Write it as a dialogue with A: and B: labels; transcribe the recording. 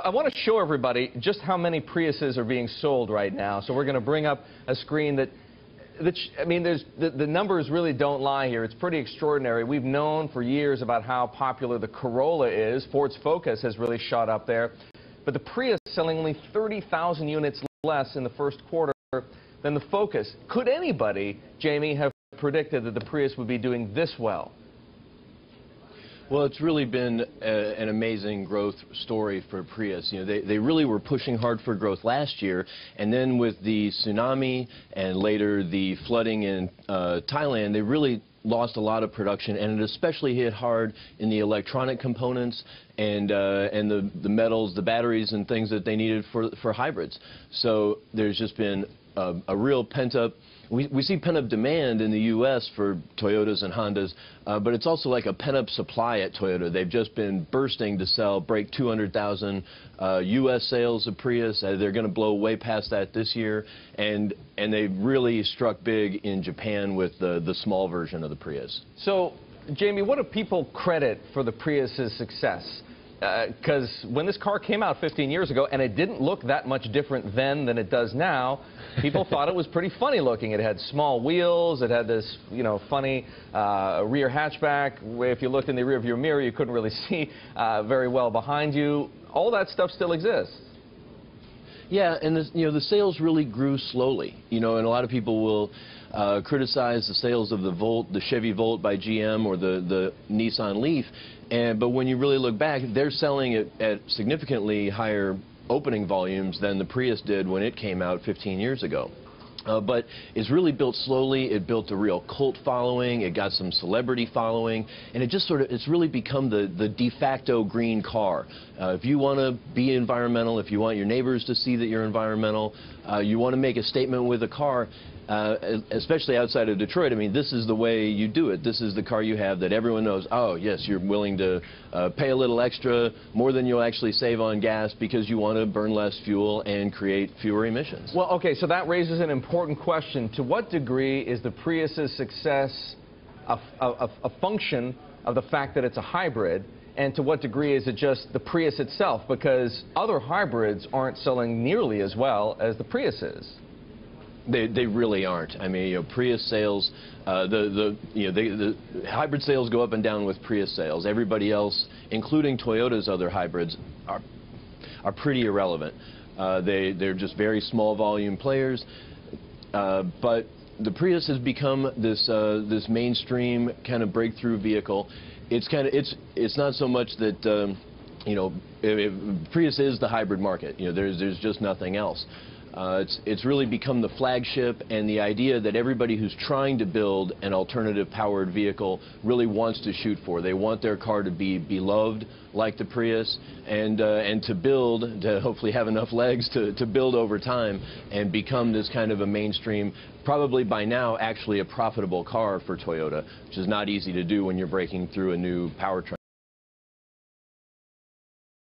A: I want to show everybody just how many Priuses are being sold right now. So we're going to bring up a screen that I mean, the numbers really don't lie here. It's pretty extraordinary. We've known for years about how popular the Corolla is. Ford's Focus has really shot up there. But the Prius selling only 30,000 units less in the first quarter than the Focus. Could anybody, Jamie, have predicted that the Prius would be doing this well?
B: Well, it's really been an amazing growth story for Prius. You know, they really were pushing hard for growth last year, and then with the tsunami and later the flooding in Thailand, they really lost a lot of production, and it especially hit hard in the electronic components and the metals, the batteries and things that they needed for hybrids. So there's just been a real pent-up. We see pent-up demand in the U.S. for Toyotas and Hondas, but it's also like a pent-up supply at Toyota. They've just been bursting to break 200,000 U.S. sales of Prius. They're going to blow way past that this year, and they really struck big in Japan with the small version of the Prius.
A: So, Jamie, what do people credit for the Prius's success? Because when this car came out 15 years ago, and it didn't look that much different then than it does now, people thought it was pretty funny looking. It had small wheels, it had this, you know, funny rear hatchback, where if you looked in the rearview mirror, you couldn't really see very well behind you. All that stuff still exists.
B: Yeah, and the sales really grew slowly. You know, and a lot of people will criticize the sales of the Chevy Volt by GM or the Nissan Leaf, but when you really look back, they're selling it at significantly higher opening volumes than the Prius did when it came out 15 years ago. But it's really built slowly. It built a real cult following. It got some celebrity following, and it's really become the de facto green car. If you want to be environmental, if you want your neighbors to see that you're environmental, you want to make a statement with a car, especially outside of Detroit. I mean, this is the way you do it. This is the car you have that everyone knows, oh, yes, you're willing to pay a little extra, more than you'll actually save on gas, because you want to burn less fuel and create fewer emissions.
A: Well, okay, so that raises an important question. To what degree is the Prius's success a function of the fact that it's a hybrid, and to what degree is it just the Prius itself? Because other hybrids aren't selling nearly as well as the Prius is.
B: They really aren't. I mean, you know, Prius sales, the hybrid sales go up and down with Prius sales. Everybody else, including Toyota's other hybrids, are pretty irrelevant. They're just very small volume players. But the Prius has become this mainstream kind of breakthrough vehicle. It's not so much that Prius is the hybrid market. You know, there's just nothing else. It's really become the flagship, and the idea that everybody who's trying to build an alternative powered vehicle really wants to shoot for. They want their car to be beloved like the Prius, and to hopefully have enough legs to build over time and become this kind of a mainstream, probably by now actually a profitable car for Toyota, which is not easy to do when you're breaking through a new powertrain.